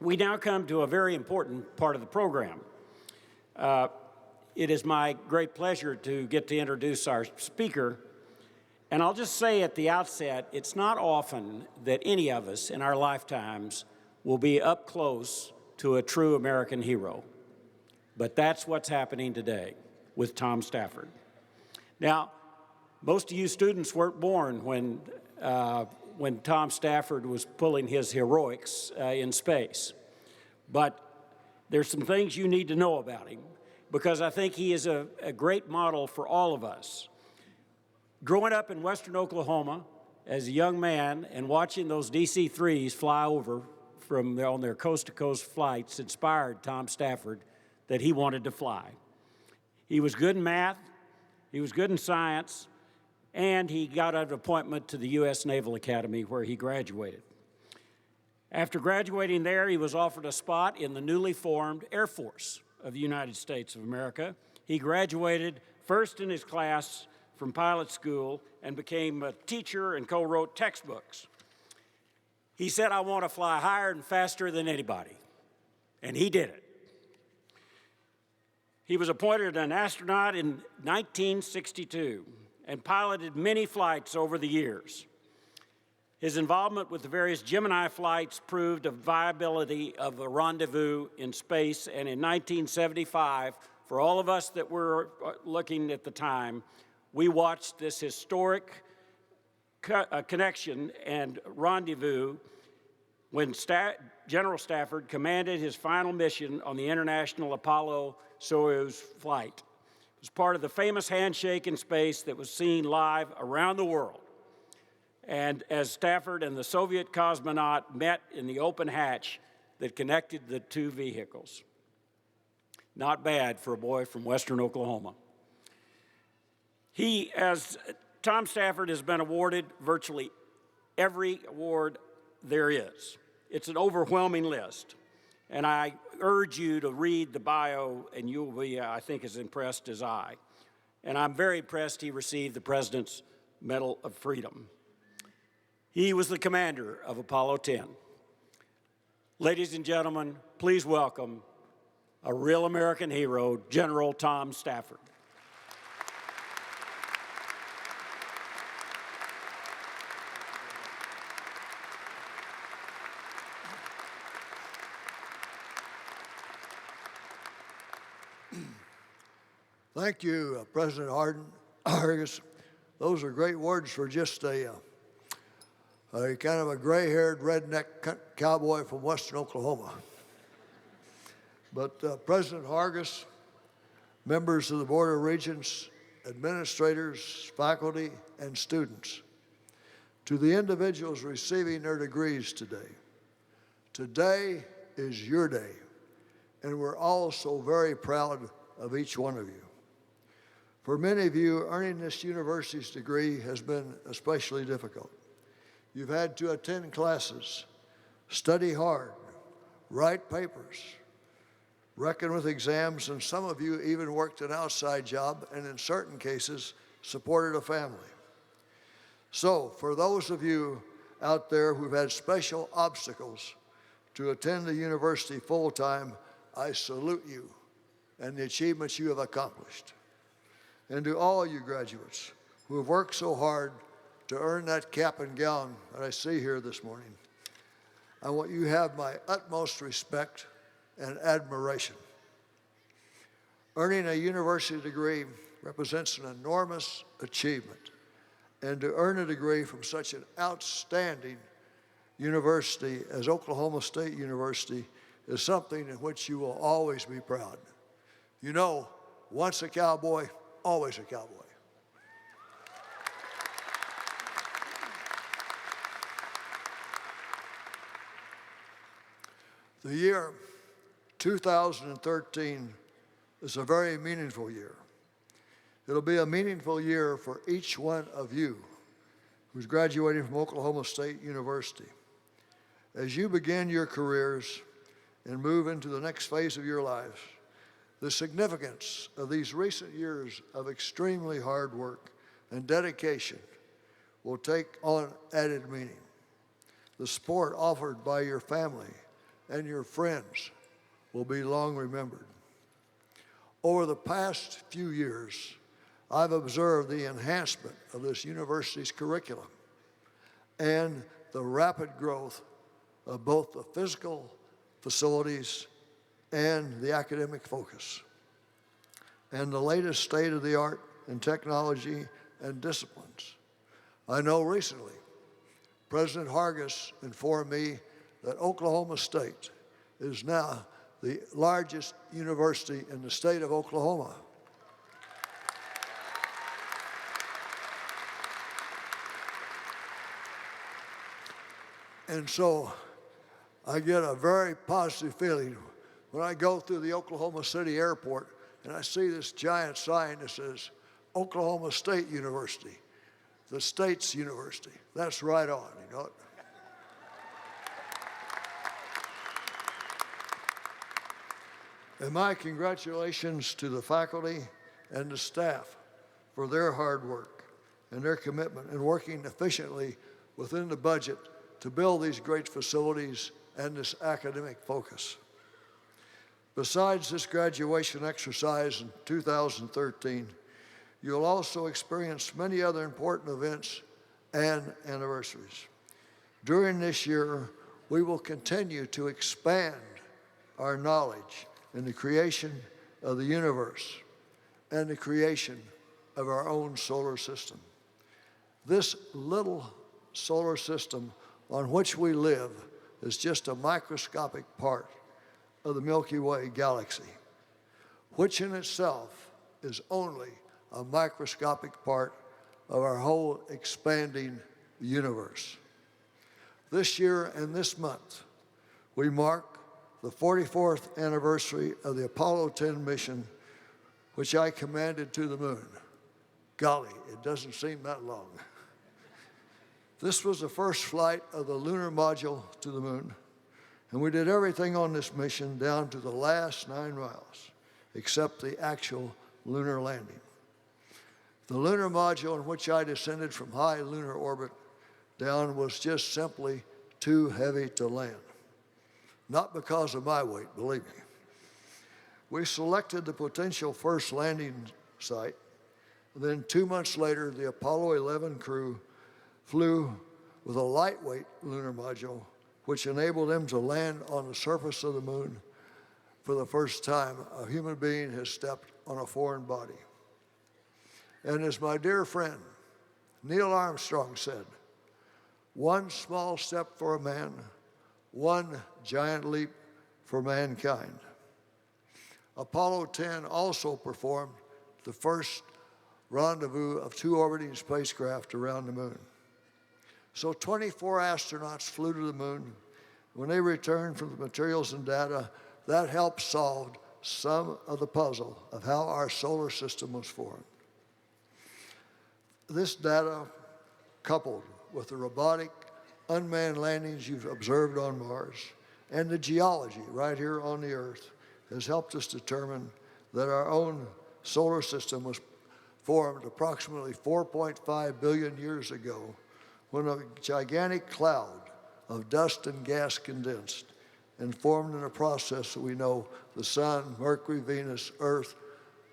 We now come to a very important part of the program. It is my great pleasure to get to introduce our speaker. And I'll just say at the outset, it's not often that any of us in our lifetimes will be up close to a true American hero. But that's what's happening today with Tom Stafford. Now, most of you students weren't born when Tom Stafford was pulling his heroics in space. But there's some things you need to know about him, because I think he is a great model for all of us. Growing up in western Oklahoma as a young man and watching those DC-3s fly over on their coast-to-coast flights inspired Tom Stafford that he wanted to fly. He was good in math, he was good in science, and he got an appointment to the U.S. Naval Academy where he graduated. After graduating there, he was offered a spot in the newly formed Air Force of the United States of America. He graduated first in his class from pilot school and became a teacher and co-wrote textbooks. He said, "I want to fly higher and faster than anybody," and he did it. He was appointed an astronaut in 1962 and piloted many flights over the years. His involvement with the various Gemini flights proved the viability of a rendezvous in space, and in 1975, for all of us that were looking at the time, we watched this historic connection and rendezvous when General Stafford commanded his final mission on the International Apollo-Soyuz flight. It was part of the famous handshake in space that was seen live around the world. And as Stafford and the Soviet cosmonaut met in the open hatch that connected the two vehicles. Not bad for a boy from western Oklahoma. Tom Stafford has been awarded virtually every award there is. It's an overwhelming list. And I urge you to read the bio, and you will be, I think, as impressed as I. And I'm very impressed he received the President's Medal of Freedom. He was the commander of Apollo 10. Ladies and gentlemen, please welcome a real American hero, General Tom Stafford. Thank you, President Hargis. Those are great words for just a kind of a gray-haired redneck cowboy from western Oklahoma. But President Hargis, members of the Board of Regents, administrators, faculty, and students, to the individuals receiving their degrees today is your day, and we're all so very proud of each one of you. For many of you, earning this university's degree has been especially difficult. You've had to attend classes, study hard, write papers, reckon with exams, and some of you even worked an outside job and in certain cases supported a family. So for those of you out there who've had special obstacles to attend the university full-time, I salute you and the achievements you have accomplished. And to all you graduates who have worked so hard to earn that cap and gown that I see here this morning, I want you to have my utmost respect and admiration. Earning a university degree represents an enormous achievement, and to earn a degree from such an outstanding university as Oklahoma State University is something in which you will always be proud. You know, once a cowboy, always a cowboy. The year 2013 is a very meaningful year. It'll be a meaningful year for each one of you who's graduating from Oklahoma State University. As you begin your careers and move into the next phase of your lives, the significance of these recent years of extremely hard work and dedication will take on added meaning. The support offered by your family and your friends will be long remembered. Over the past few years, I've observed the enhancement of this university's curriculum and the rapid growth of both the physical facilities and the academic focus, and the latest state-of-the-art in technology and disciplines. I know recently President Hargis informed me that Oklahoma State is now the largest university in the state of Oklahoma. And so I get a very positive feeling when I go through the Oklahoma City airport and I see this giant sign that says Oklahoma State University, the state's university. That's right on, you know. And my congratulations to the faculty and the staff for their hard work and their commitment in working efficiently within the budget to build these great facilities and this academic focus. Besides this graduation exercise in 2013, you'll also experience many other important events and anniversaries. During this year, we will continue to expand our knowledge in the creation of the universe and the creation of our own solar system. This little solar system on which we live is just a microscopic part of the Milky Way galaxy, which in itself is only a microscopic part of our whole expanding universe. This year and this month, we mark the 44th anniversary of the Apollo 10 mission, which I commanded to the moon. Golly, it doesn't seem that long. This was the first flight of the lunar module to the moon, and we did everything on this mission down to the last 9 miles, except the actual lunar landing. The lunar module in which I descended from high lunar orbit down was just simply too heavy to land. Not because of my weight, believe me. We selected the potential first landing site, and then 2 months later, the Apollo 11 crew flew with a lightweight lunar module, which enabled them to land on the surface of the moon for the first time a human being has stepped on a foreign body. And as my dear friend Neil Armstrong said, one small step for a man, one giant leap for mankind. Apollo 10 also performed the first rendezvous of 2 orbiting spacecraft around the moon. So 24 astronauts flew to the moon. When they returned from the materials and data, that helped solve some of the puzzle of how our solar system was formed. This data, coupled with the robotic unmanned landings you've observed on Mars and the geology right here on the Earth, has helped us determine that our own solar system was formed approximately 4.5 billion years ago, when a gigantic cloud of dust and gas condensed and formed in a process that we know the Sun, Mercury, Venus, Earth,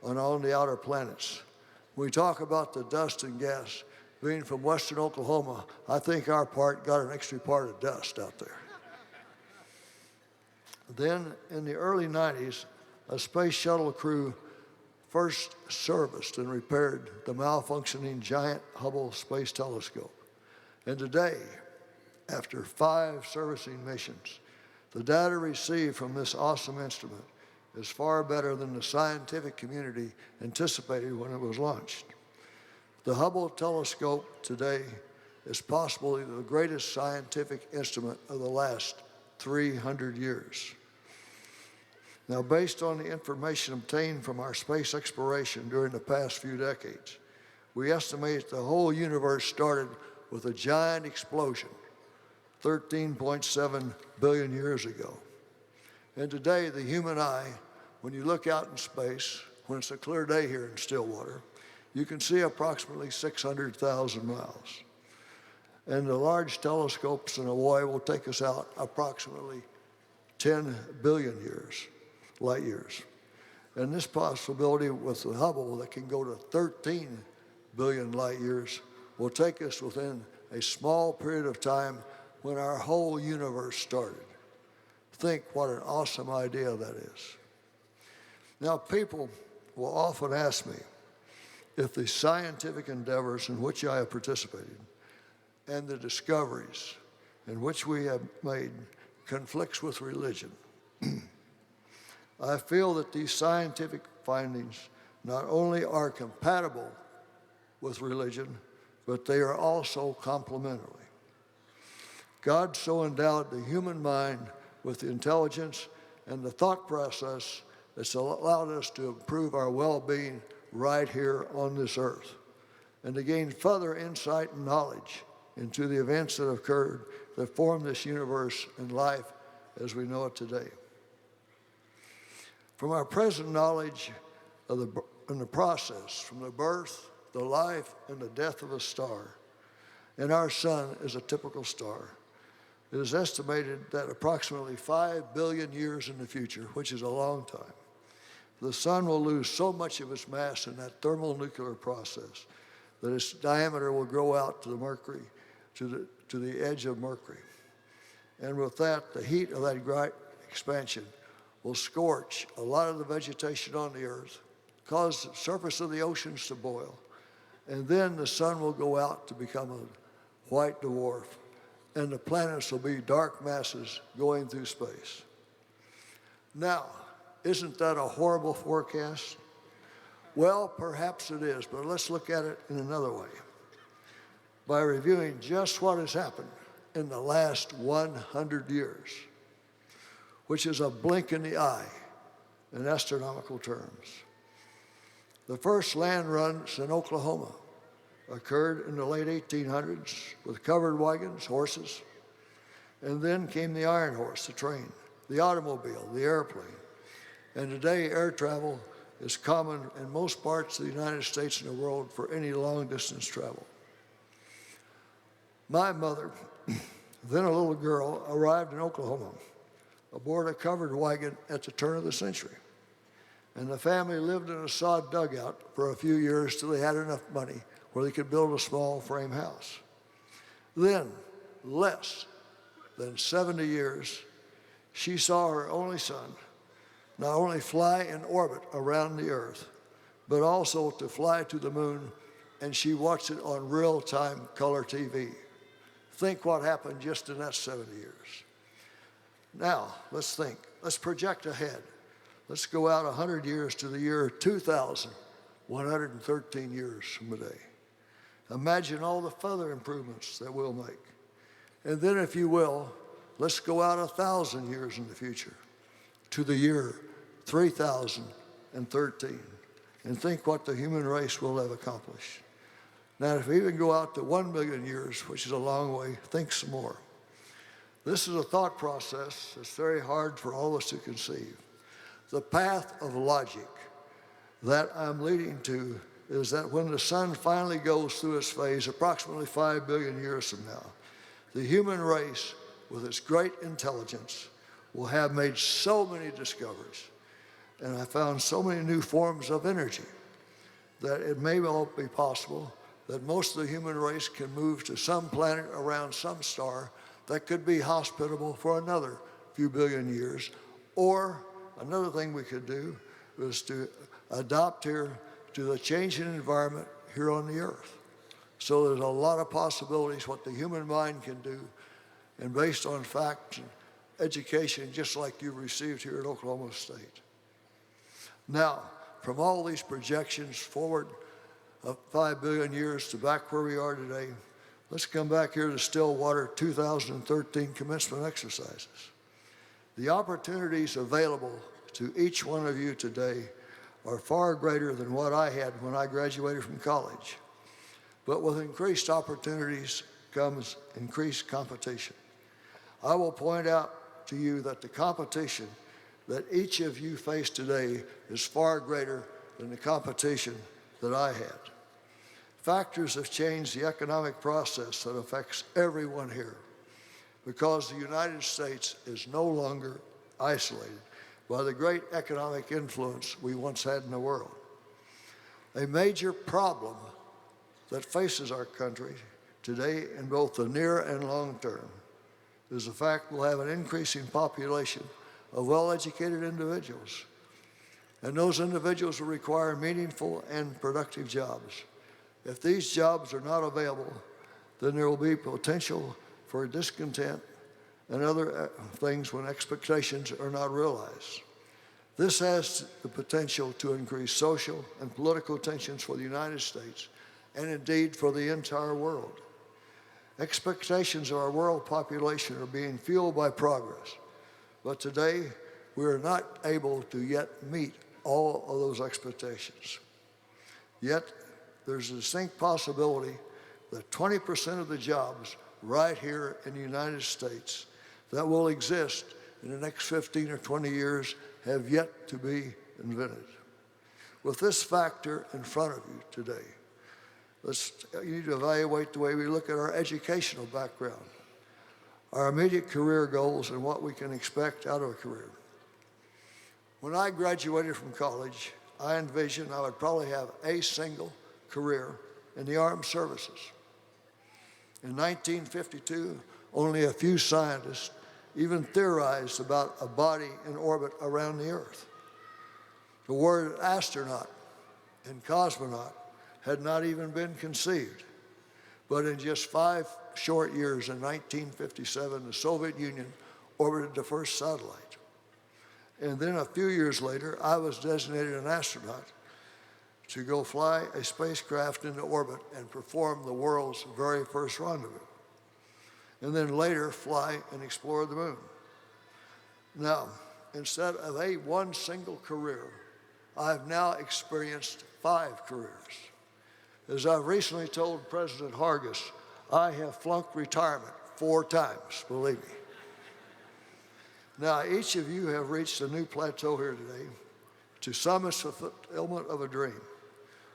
and all the outer planets. When we talk about the dust and gas being from western Oklahoma, I think our part got an extra part of dust out there. Then, in the early 90s, a space shuttle crew first serviced and repaired the malfunctioning giant Hubble Space Telescope. And today, after 5 servicing missions, the data received from this awesome instrument is far better than the scientific community anticipated when it was launched. The Hubble telescope today is possibly the greatest scientific instrument of the last 300 years. Now, based on the information obtained from our space exploration during the past few decades, we estimate the whole universe started with a giant explosion 13.7 billion years ago. And today, the human eye, when you look out in space, when it's a clear day here in Stillwater, you can see approximately 600,000 miles. And the large telescopes in Hawaii will take us out approximately 10 billion light years. And this possibility with the Hubble that can go to 13 billion light years will take us within a small period of time when our whole universe started. Think what an awesome idea that is. Now, people will often ask me if the scientific endeavors in which I have participated and the discoveries in which we have made conflicts with religion. I feel that these scientific findings not only are compatible with religion, but they are also complementary. God so endowed the human mind with the intelligence and the thought process that's allowed us to improve our well-being right here on this earth and to gain further insight and knowledge into the events that have occurred that form this universe and life as we know it today. From our present knowledge of the process, from the birth, the life, and the death of a star, and our sun is a typical star, it is estimated that approximately 5 billion years in the future, which is a long time, the sun will lose so much of its mass in that thermonuclear process that its diameter will grow out to the Mercury, to the edge of Mercury. And with that, the heat of that great expansion will scorch a lot of the vegetation on the earth, cause the surface of the oceans to boil, and then the sun will go out to become a white dwarf, and the planets will be dark masses going through space. Now, isn't that a horrible forecast? Well, perhaps it is, but let's look at it in another way. By reviewing just what has happened in the last 100 years, which is a blink in the eye in astronomical terms. The first land runs in Oklahoma occurred in the late 1800s with covered wagons, horses, and then came the iron horse, the train, the automobile, the airplane. And today, air travel is common in most parts of the United States and the world for any long-distance travel. My mother, then a little girl, arrived in Oklahoma aboard a covered wagon at the turn of the century. And the family lived in a sod dugout for a few years till they had enough money where they could build a small frame house. Then, less than 70 years, she saw her only son not only fly in orbit around the earth, but also to fly to the moon, and she watched it on real-time color TV. Think what happened just in that 70 years. Now, let's think. Let's project ahead. Let's go out 100 years to the year 2113 years from today. Imagine all the further improvements that we'll make. And then, if you will, let's go out 1,000 years in the future to the year 3013 and think what the human race will have accomplished. Now, if we even go out to 1 million years, which is a long way, think some more. This is a thought process that's very hard for all of us to conceive. The path of logic that I'm leading to is that when the sun finally goes through its phase, approximately 5 billion years from now, the human race, with its great intelligence, will have made so many discoveries, and I found so many new forms of energy that it may well be possible that most of the human race can move to some planet around some star that could be hospitable for another few billion years. Or another thing we could do is to adapt here to the changing environment here on the earth. So there's a lot of possibilities what the human mind can do, and based on facts and education just like you received here at Oklahoma State. Now, from all these projections forward of 5 billion years to back where we are today, let's come back here to Stillwater 2013 commencement exercises. The opportunities available to each one of you today are far greater than what I had when I graduated from college. But with increased opportunities comes increased competition. I will point out to you that the competition that each of you face today is far greater than the competition that I had. Factors have changed the economic process that affects everyone here, because the United States is no longer isolated by the great economic influence we once had in the world. A major problem that faces our country today in both the near and long term is the fact we'll have an increasing population of well-educated individuals. And those individuals will require meaningful and productive jobs. If these jobs are not available, then there will be potential for discontent and other things when expectations are not realized. This has the potential to increase social and political tensions for the United States and indeed for the entire world. Expectations of our world population are being fueled by progress, but today we are not able to yet meet all of those expectations. Yet there's a distinct possibility that 20% of the jobs right here in the United States that will exist in the next 15 or 20 years have yet to be invented. With this factor in front of you today, you need to evaluate the way we look at our educational background, our immediate career goals, and what we can expect out of a career. When I graduated from college, I envisioned I would probably have a single career in the armed services. In 1952, only a few scientists even theorized about a body in orbit around the Earth. The word astronaut and cosmonaut had not even been conceived. But in just 5 short years, in 1957, the Soviet Union orbited the first satellite. And then a few years later, I was designated an astronaut to go fly a spacecraft into orbit and perform the world's very first rendezvous. And then later fly and explore the moon. Now, instead of one single career, I've now experienced 5 careers. As I've recently told President Hargis, I have flunked retirement 4 times, believe me. Now, each of you have reached a new plateau here today. To some, it's fulfillment of a dream.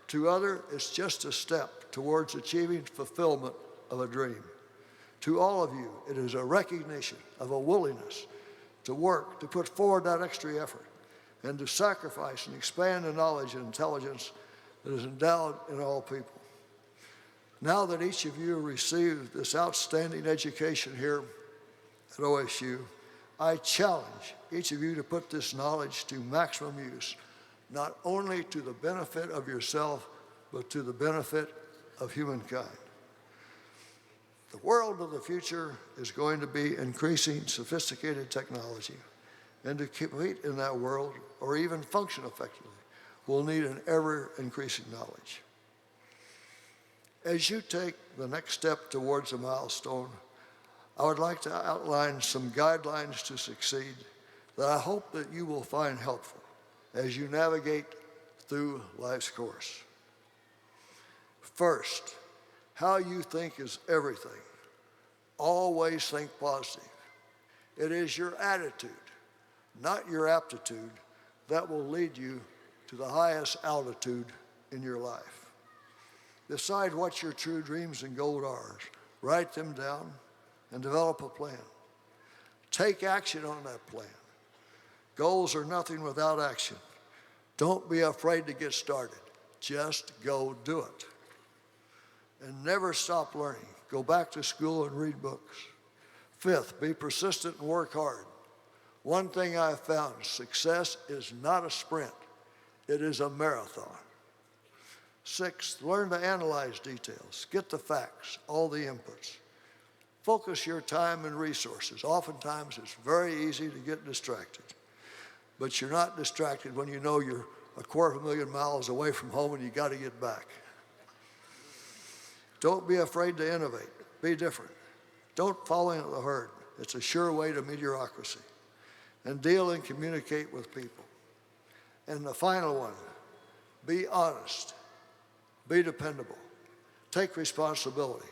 To others, it's just a step towards achieving fulfillment of a dream. To all of you, it is a recognition of a willingness to work, to put forward that extra effort, and to sacrifice and expand the knowledge and intelligence that is endowed in all people. Now that each of you received this outstanding education here at OSU, I challenge each of you to put this knowledge to maximum use, not only to the benefit of yourself, but to the benefit of humankind. The world of the future is going to be increasing sophisticated technology, and to compete in that world, or even function effectively, we'll need an ever-increasing knowledge. As you take the next step towards a milestone, I would like to outline some guidelines to succeed that I hope that you will find helpful as you navigate through life's course. First, how you think is everything. Always think positive. It is your attitude, not your aptitude, that will lead you to the highest altitude in your life. Decide what your true dreams and goals are. Write them down and develop a plan. Take action on that plan. Goals are nothing without action. Don't be afraid to get started. Just go do it. And never stop learning. Go back to school and read books. 5th, be persistent and work hard. One thing I've found, success is not a sprint. It is a marathon. 6th, learn to analyze details. Get the facts, all the inputs. Focus your time and resources. Oftentimes, it's very easy to get distracted. But you're not distracted when you know you're 250,000 miles away from home and you got to get back. Don't be afraid to innovate. Be different. Don't follow in the herd. It's a sure way to mediocrity. And deal and communicate with people. And the final one, be honest. Be dependable. Take responsibility.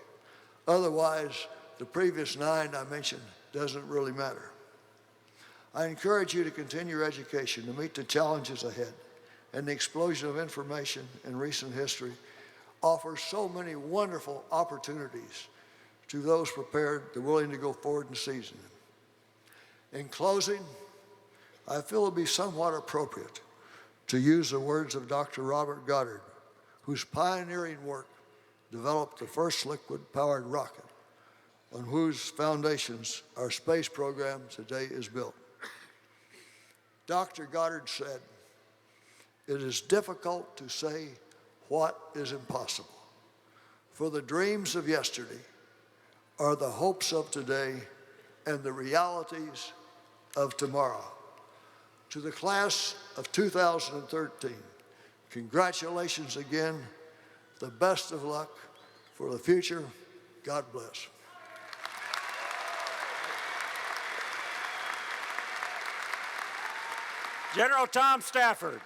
Otherwise, the previous 9 I mentioned doesn't really matter. I encourage you to continue your education to meet the challenges ahead, and the explosion of information in recent history offers so many wonderful opportunities to those prepared, willing to go forward and seize them. In closing, I feel it would be somewhat appropriate to use the words of Dr. Robert Goddard, whose pioneering work developed the first liquid-powered rocket, on whose foundations our space program today is built. Dr. Goddard said, "It is difficult to say what is impossible, for the dreams of yesterday are the hopes of today and the realities of tomorrow." To the class of 2013, congratulations again. The best of luck for the future. God bless. General Tom Stafford.